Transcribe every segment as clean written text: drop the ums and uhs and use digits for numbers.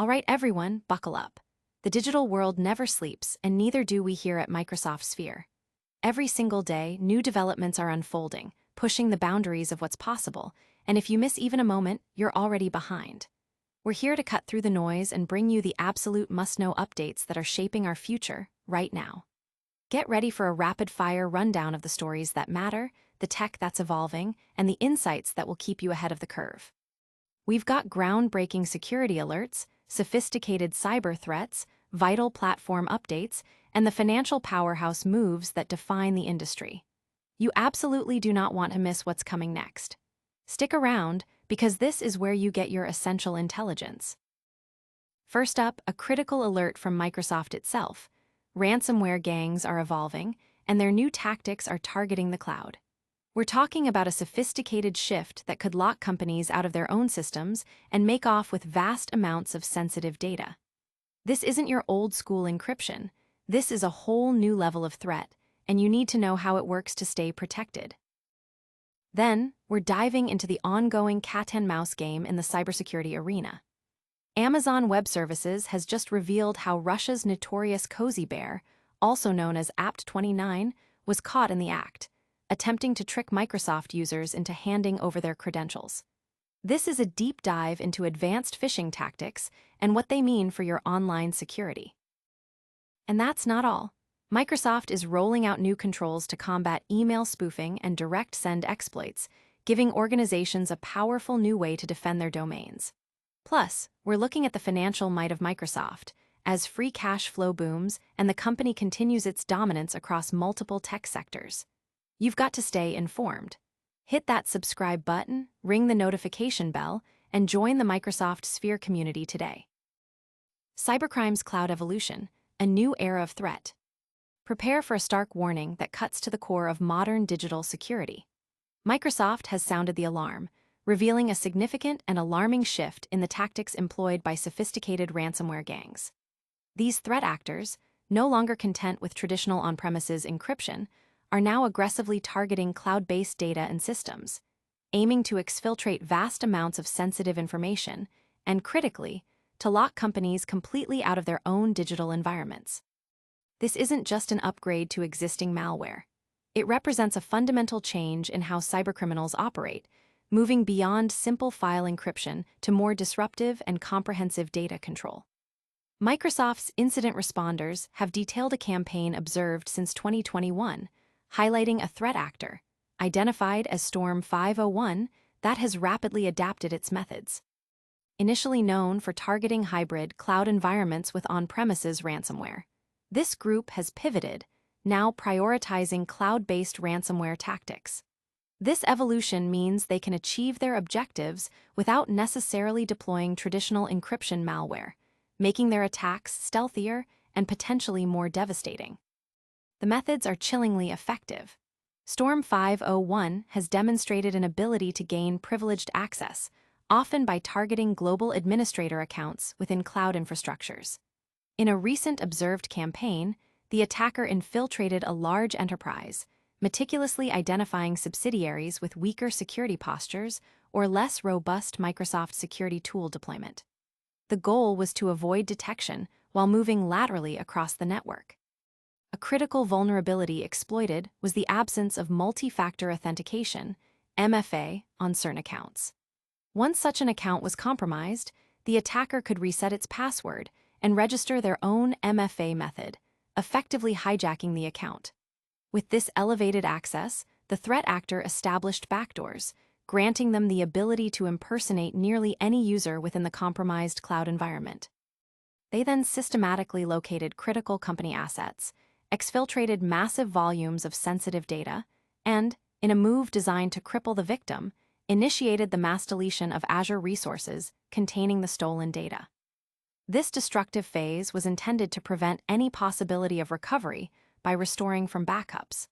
All right, everyone, buckle up. The digital world never sleeps, and neither do we here at Microsoft Sphere. Every single day, new developments are unfolding, pushing the boundaries of what's possible, and if you miss even a moment, you're already behind. We're here to cut through the noise and bring you the absolute must-know updates that are shaping our future right now. Get ready for a rapid-fire rundown of the stories that matter, the tech that's evolving, and the insights that will keep you ahead of the curve. We've got groundbreaking security alerts, sophisticated cyber threats, vital platform updates, and the financial powerhouse moves that define the industry. You absolutely do not want to miss what's coming next. Stick around, because this is where you get your essential intelligence. First up, a critical alert from Microsoft itself. Ransomware gangs are evolving, and their new tactics are targeting the cloud. We're talking about a sophisticated shift that could lock companies out of their own systems and make off with vast amounts of sensitive data. This isn't your old-school encryption. This is a whole new level of threat, and you need to know how it works to stay protected. Then, we're diving into the ongoing cat-and-mouse game in the cybersecurity arena. Amazon Web Services has just revealed how Russia's notorious Cozy Bear, also known as apt29, was caught in the act, attempting to trick Microsoft users into handing over their credentials. This is a deep dive into advanced phishing tactics and what they mean for your online security. And that's not all. Microsoft is rolling out new controls to combat email spoofing and direct send exploits, giving organizations a powerful new way to defend their domains. Plus, we're looking at the financial might of Microsoft, as free cash flow booms and the company continues its dominance across multiple tech sectors. You've got to stay informed. Hit that subscribe button, ring the notification bell, and join the Microsoft Sphere community today. Cybercrime's cloud evolution, a new era of threat. Prepare for a stark warning that cuts to the core of modern digital security. Microsoft has sounded the alarm, revealing a significant and alarming shift in the tactics employed by sophisticated ransomware gangs. These threat actors, no longer content with traditional on-premises encryption, are now aggressively targeting cloud-based data and systems, aiming to exfiltrate vast amounts of sensitive information and, critically, to lock companies completely out of their own digital environments. This isn't just an upgrade to existing malware. It represents a fundamental change in how cybercriminals operate, moving beyond simple file encryption to more disruptive and comprehensive data control. Microsoft's incident responders have detailed a campaign observed since 2021, highlighting a threat actor, identified as Storm 501, that has rapidly adapted its methods. Initially known for targeting hybrid cloud environments with on-premises ransomware, this group has pivoted, now prioritizing cloud-based ransomware tactics. This evolution means they can achieve their objectives without necessarily deploying traditional encryption malware, making their attacks stealthier and potentially more devastating. The methods are chillingly effective. Storm 501 has demonstrated an ability to gain privileged access, often by targeting global administrator accounts within cloud infrastructures. In a recent observed campaign, the attacker infiltrated a large enterprise, meticulously identifying subsidiaries with weaker security postures or less robust Microsoft security tool deployment. The goal was to avoid detection while moving laterally across the network. A critical vulnerability exploited was the absence of multi-factor authentication, MFA, on certain accounts. Once such an account was compromised, the attacker could reset its password and register their own MFA method, effectively hijacking the account. With this elevated access, the threat actor established backdoors, granting them the ability to impersonate nearly any user within the compromised cloud environment. They then systematically located critical company assets, exfiltrated massive volumes of sensitive data, and, in a move designed to cripple the victim, initiated the mass deletion of Azure resources containing the stolen data. This destructive phase was intended to prevent any possibility of recovery by restoring from backups.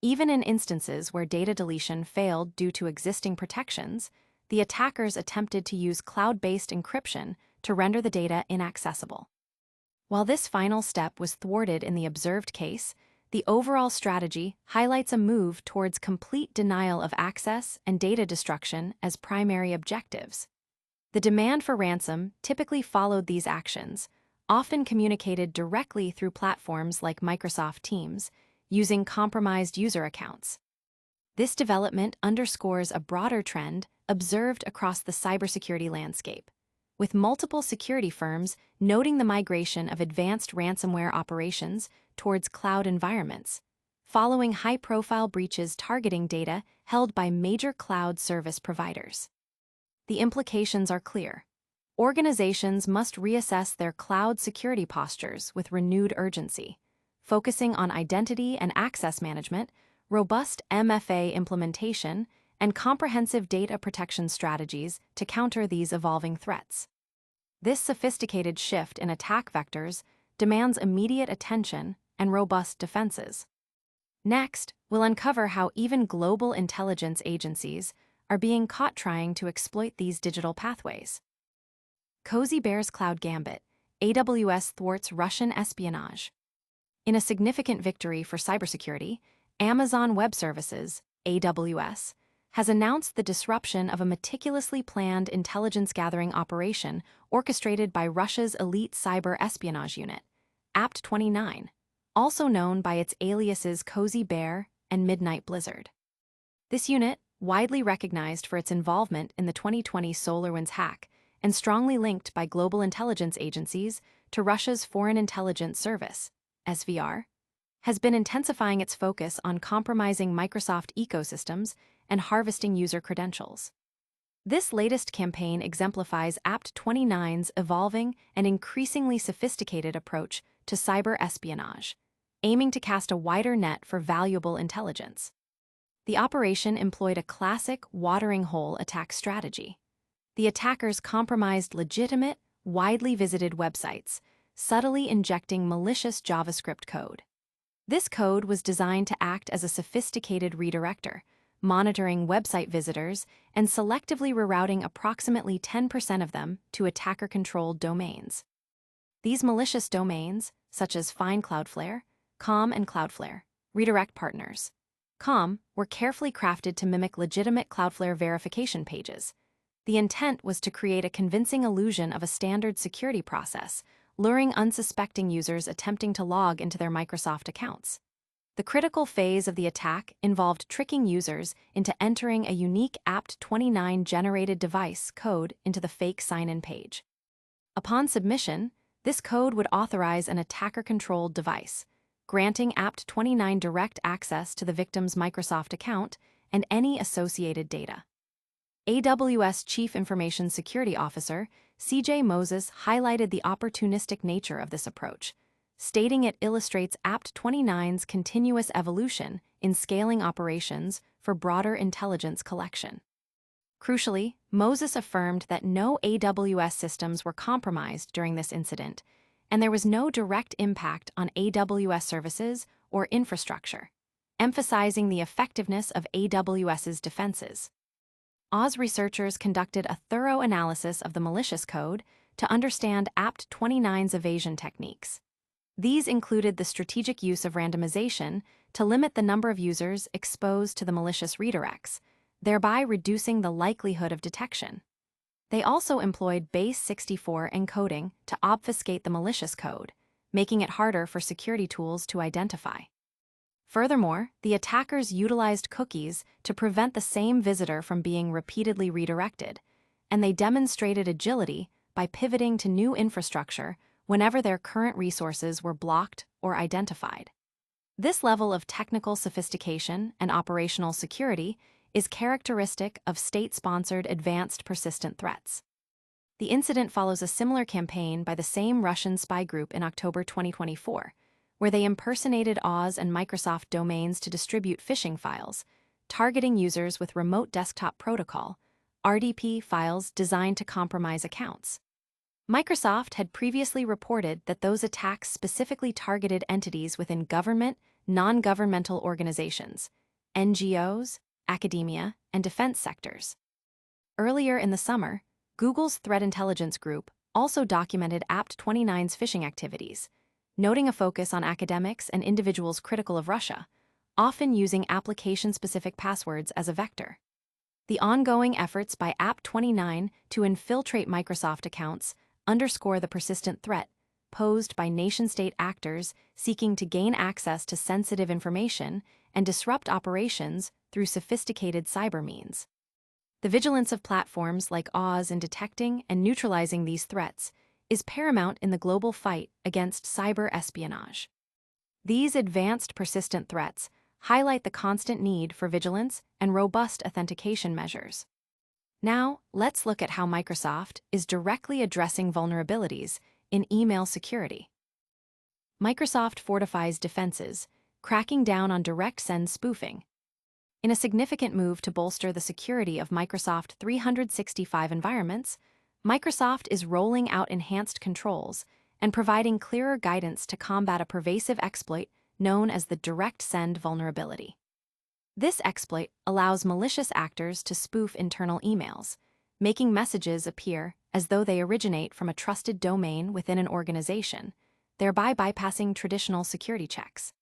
Even in instances where data deletion failed due to existing protections, the attackers attempted to use cloud-based encryption to render the data inaccessible. While this final step was thwarted in the observed case, the overall strategy highlights a move towards complete denial of access and data destruction as primary objectives. The demand for ransom typically followed these actions, often communicated directly through platforms like Microsoft Teams, using compromised user accounts. This development underscores a broader trend observed across the cybersecurity landscape, with multiple security firms noting the migration of advanced ransomware operations towards cloud environments, following high-profile breaches targeting data held by major cloud service providers. The implications are clear. Organizations must reassess their cloud security postures with renewed urgency, focusing on identity and access management, robust MFA implementation, and comprehensive data protection strategies to counter these evolving threats. This sophisticated shift in attack vectors demands immediate attention and robust defenses. Next, we'll uncover how even global intelligence agencies are being caught trying to exploit these digital pathways. Cozy Bear's Cloud Gambit, AWS thwarts Russian espionage. In a significant victory for cybersecurity, Amazon Web Services, AWS, has announced the disruption of a meticulously planned intelligence-gathering operation orchestrated by Russia's elite cyber espionage unit, APT-29, also known by its aliases Cozy Bear and Midnight Blizzard. This unit, widely recognized for its involvement in the 2020 SolarWinds hack and strongly linked by global intelligence agencies to Russia's Foreign Intelligence Service, SVR, has been intensifying its focus on compromising Microsoft ecosystems and harvesting user credentials. This latest campaign exemplifies APT-29's evolving and increasingly sophisticated approach to cyber espionage, aiming to cast a wider net for valuable intelligence. The operation employed a classic watering hole attack strategy. The attackers compromised legitimate, widely visited websites, subtly injecting malicious JavaScript code. This code was designed to act as a sophisticated redirector, monitoring website visitors and selectively rerouting approximately 10% of them to attacker-controlled domains. These malicious domains, such as Find Cloudflare, Com and Cloudflare, redirect partners. Com were carefully crafted to mimic legitimate Cloudflare verification pages. The intent was to create a convincing illusion of a standard security process, luring unsuspecting users attempting to log into their Microsoft accounts. The critical phase of the attack involved tricking users into entering a unique APT-29 generated device code into the fake sign-in page. Upon submission, this code would authorize an attacker-controlled device, granting APT-29 direct access to the victim's Microsoft account and any associated data. AWS Chief Information Security Officer CJ Moses highlighted the opportunistic nature of this approach, stating it illustrates APT-29's continuous evolution in scaling operations for broader intelligence collection. Crucially, Moses affirmed that no AWS systems were compromised during this incident, and there was no direct impact on AWS services or infrastructure, emphasizing the effectiveness of AWS's defenses. Oz researchers conducted a thorough analysis of the malicious code to understand APT-29's evasion techniques. These included the strategic use of randomization to limit the number of users exposed to the malicious redirects, thereby reducing the likelihood of detection. They also employed base64 encoding to obfuscate the malicious code, making it harder for security tools to identify. Furthermore, the attackers utilized cookies to prevent the same visitor from being repeatedly redirected, and they demonstrated agility by pivoting to new infrastructure whenever their current resources were blocked or identified. This level of technical sophistication and operational security is characteristic of state-sponsored advanced persistent threats. The incident follows a similar campaign by the same Russian spy group in October 2024, where they impersonated Oz and Microsoft domains to distribute phishing files, targeting users with Remote Desktop Protocol, RDP files designed to compromise accounts. Microsoft had previously reported that those attacks specifically targeted entities within government, non-governmental organizations, NGOs, academia, and defense sectors. Earlier in the summer, Google's Threat Intelligence Group also documented APT-29's phishing activities, noting a focus on academics and individuals critical of Russia, often using application-specific passwords as a vector. The ongoing efforts by App29 to infiltrate Microsoft accounts underscore the persistent threat posed by nation-state actors seeking to gain access to sensitive information and disrupt operations through sophisticated cyber means. The vigilance of platforms like Oz in detecting and neutralizing these threats is paramount in the global fight against cyber espionage. These advanced persistent threats highlight the constant need for vigilance and robust authentication measures. Now, let's look at how Microsoft is directly addressing vulnerabilities in email security. Microsoft fortifies defenses, cracking down on direct send spoofing. In a significant move to bolster the security of Microsoft 365 environments, Microsoft is rolling out enhanced controls and providing clearer guidance to combat a pervasive exploit known as the direct send vulnerability. This exploit allows malicious actors to spoof internal emails, making messages appear as though they originate from a trusted domain within an organization, thereby bypassing traditional security checks.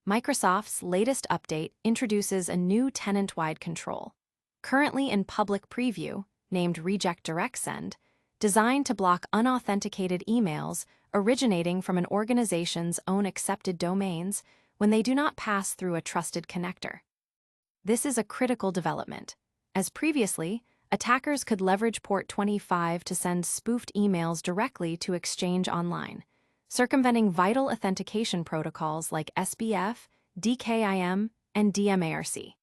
Microsoft's latest update introduces a new tenant-wide control, currently in public preview, named Reject Direct Send, designed to block unauthenticated emails originating from an organization's own accepted domains when they do not pass through a trusted connector. This is a critical development, as previously, attackers could leverage port 25 to send spoofed emails directly to Exchange Online, circumventing vital authentication protocols like SBF, DKIM, and DMARC.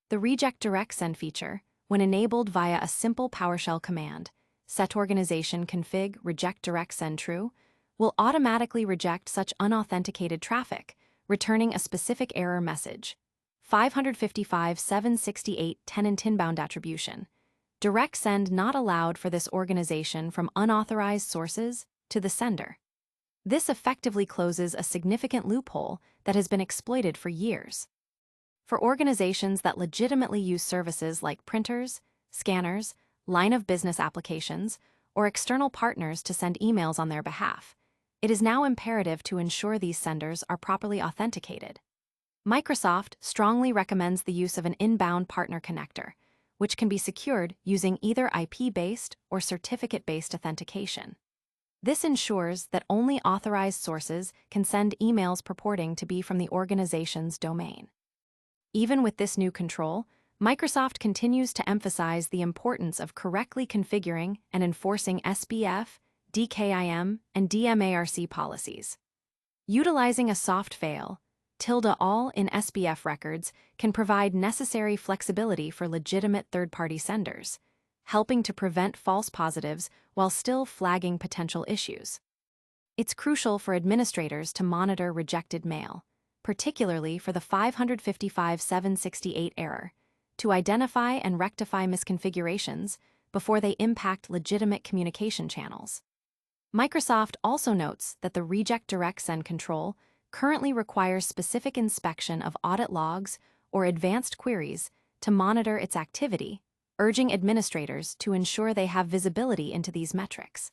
The Reject Direct Send feature, when enabled via a simple PowerShell command, set organization config reject direct send true, will automatically reject such unauthenticated traffic, returning a specific error message. 555.768 tenant inbound attribution. Direct send not allowed for this organization from unauthorized sources to the sender. This effectively closes a significant loophole that has been exploited for years. For organizations that legitimately use services like printers, scanners, line of business applications, or external partners to send emails on their behalf, it is now imperative to ensure these senders are properly authenticated. Microsoft strongly recommends the use of an inbound partner connector, which can be secured using either IP-based or certificate-based authentication. This ensures that only authorized sources can send emails purporting to be from the organization's domain. Even with this new control, Microsoft continues to emphasize the importance of correctly configuring and enforcing SBF, DKIM, and DMARC policies. Utilizing a soft fail, all in SBF records can provide necessary flexibility for legitimate third-party senders, helping to prevent false positives while still flagging potential issues. It's crucial for administrators to monitor rejected mail, particularly for the 555.768 error, to identify and rectify misconfigurations before they impact legitimate communication channels. Microsoft also notes that the Reject Direct Send control currently requires specific inspection of audit logs or advanced queries to monitor its activity, urging administrators to ensure they have visibility into these metrics.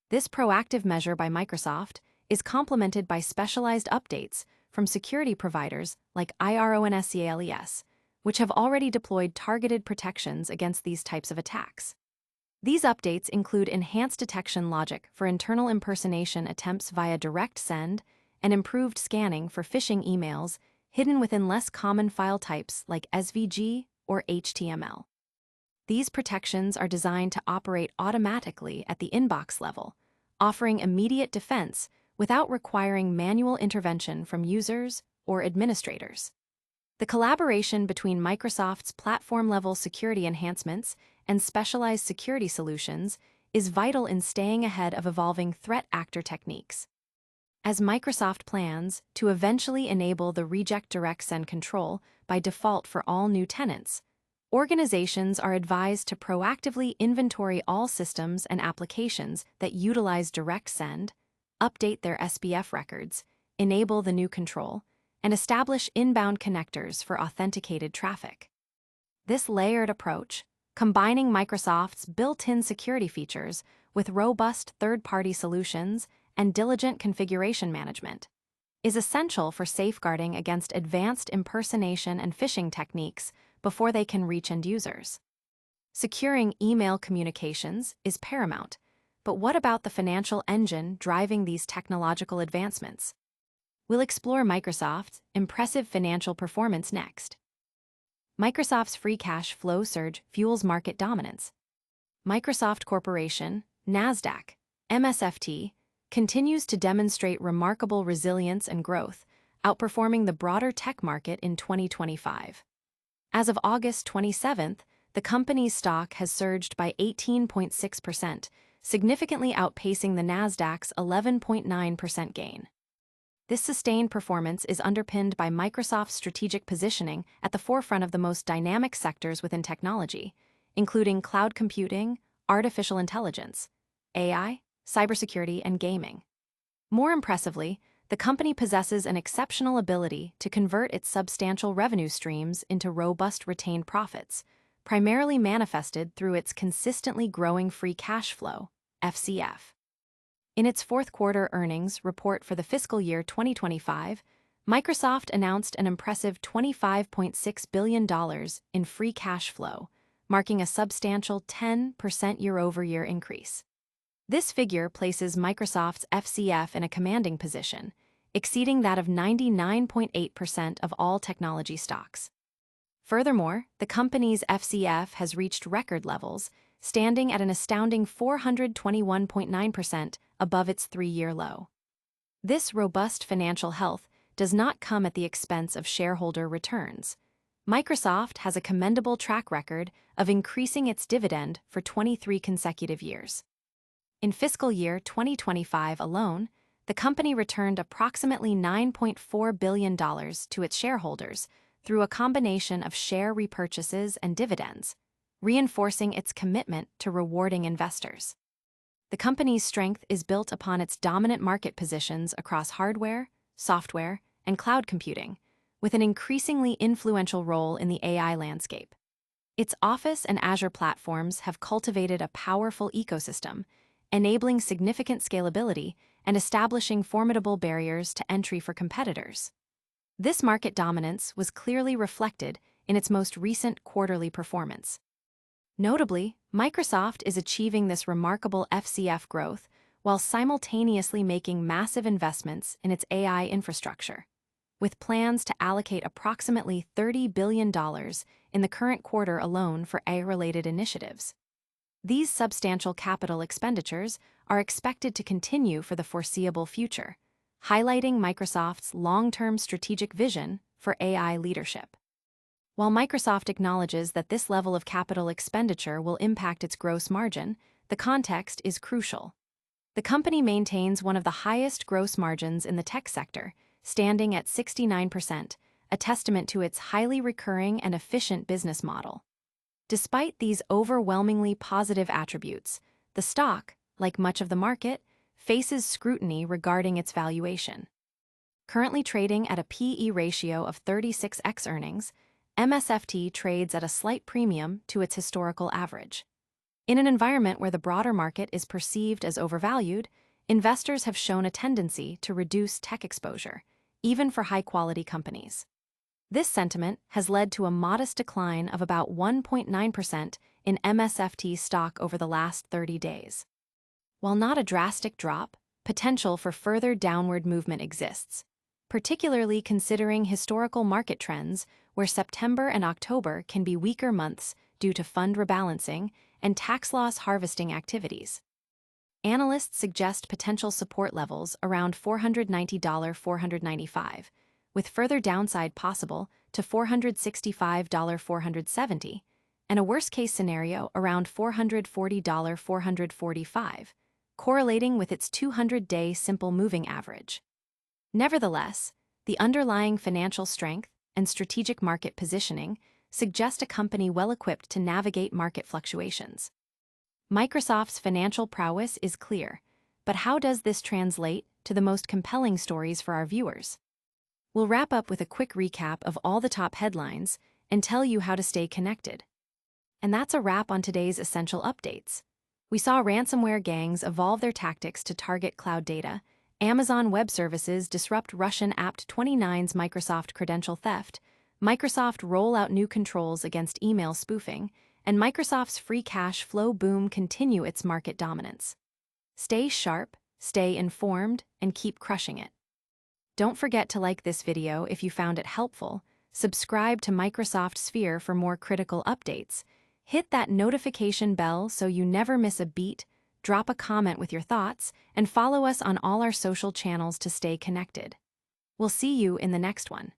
This proactive measure by Microsoft is complemented by specialized updates from security providers like IRONSCALES, which have already deployed targeted protections against these types of attacks. These updates include enhanced detection logic for internal impersonation attempts via direct send and improved scanning for phishing emails hidden within less common file types like SVG or HTML. These protections are designed to operate automatically at the inbox level, offering immediate defense without requiring manual intervention from users or administrators. The collaboration between Microsoft's platform-level security enhancements and specialized security solutions is vital in staying ahead of evolving threat actor techniques. As Microsoft plans to eventually enable the Reject Direct Send control by default for all new tenants, organizations are advised to proactively inventory all systems and applications that utilize direct send, update their SBF records, enable the new control, and establish inbound connectors for authenticated traffic. This layered approach, combining Microsoft's built-in security features with robust third-party solutions and diligent configuration management, is essential for safeguarding against advanced impersonation and phishing techniques before they can reach end users. Securing email communications is paramount, but what about the financial engine driving these technological advancements? We'll explore Microsoft's impressive financial performance next. Microsoft's free cash flow surge fuels market dominance. Microsoft Corporation, NASDAQ, MSFT, continues to demonstrate remarkable resilience and growth, outperforming the broader tech market in 2025. As of August 27th, the company's stock has surged by 18.6%, significantly outpacing the NASDAQ's 11.9% gain. This sustained performance is underpinned by Microsoft's strategic positioning at the forefront of the most dynamic sectors within technology, including cloud computing, artificial intelligence, AI, cybersecurity, and gaming. More impressively, the company possesses an exceptional ability to convert its substantial revenue streams into robust retained profits, primarily manifested through its consistently growing free cash flow, FCF. In its fourth quarter earnings report for the fiscal year 2025, Microsoft announced an impressive $25.6 billion in free cash flow, marking a substantial 10% year-over-year increase. This figure places Microsoft's FCF in a commanding position, exceeding that of 99.8% of all technology stocks. Furthermore, the company's FCF has reached record levels, standing at an astounding 421.9% above its three-year low. This robust financial health does not come at the expense of shareholder returns. Microsoft has a commendable track record of increasing its dividend for 23 consecutive years. In fiscal year 2025 alone, the company returned approximately $9.4 billion to its shareholders through a combination of share repurchases and dividends, reinforcing its commitment to rewarding investors. The company's strength is built upon its dominant market positions across hardware, software, and cloud computing, with an increasingly influential role in the AI landscape. Its Office and Azure platforms have cultivated a powerful ecosystem, enabling significant scalability and establishing formidable barriers to entry for competitors. This market dominance was clearly reflected in its most recent quarterly performance. Notably, Microsoft is achieving this remarkable FCF growth while simultaneously making massive investments in its AI infrastructure, with plans to allocate approximately $30 billion in the current quarter alone for AI-related initiatives. These substantial capital expenditures are expected to continue for the foreseeable future, highlighting Microsoft's long-term strategic vision for AI leadership. While Microsoft acknowledges that this level of capital expenditure will impact its gross margin, the context is crucial. The company maintains one of the highest gross margins in the tech sector, standing at 69%, a testament to its highly recurring and efficient business model. Despite these overwhelmingly positive attributes, the stock, like much of the market, faces scrutiny regarding its valuation. Currently trading at a P/E ratio of 36x earnings, MSFT trades at a slight premium to its historical average. In an environment where the broader market is perceived as overvalued, investors have shown a tendency to reduce tech exposure, even for high-quality companies. This sentiment has led to a modest decline of about 1.9% in MSFT stock over the last 30 days. While not a drastic drop, potential for further downward movement exists, particularly considering historical market trends where September and October can be weaker months due to fund rebalancing and tax loss harvesting activities. Analysts suggest potential support levels around $490-$495, with further downside possible to $465-$470, and a worst-case scenario around $440-$445, correlating with its 200-day simple moving average. Nevertheless, the underlying financial strength and strategic market positioning suggest a company well-equipped to navigate market fluctuations. Microsoft's financial prowess is clear, but how does this translate to the most compelling stories for our viewers? We'll wrap up with a quick recap of all the top headlines and tell you how to stay connected. And that's a wrap on today's essential updates. We saw ransomware gangs evolve their tactics to target cloud data, Amazon Web Services disrupt Russian Apt29's Microsoft credential theft, Microsoft roll out new controls against email spoofing, and Microsoft's free cash flow boom continue its market dominance. Stay sharp, stay informed, and keep crushing it. Don't forget to like this video if you found it helpful, subscribe to Microsoft Sphere for more critical updates, hit that notification bell so you never miss a beat, drop a comment with your thoughts, and follow us on all our social channels to stay connected. We'll see you in the next one.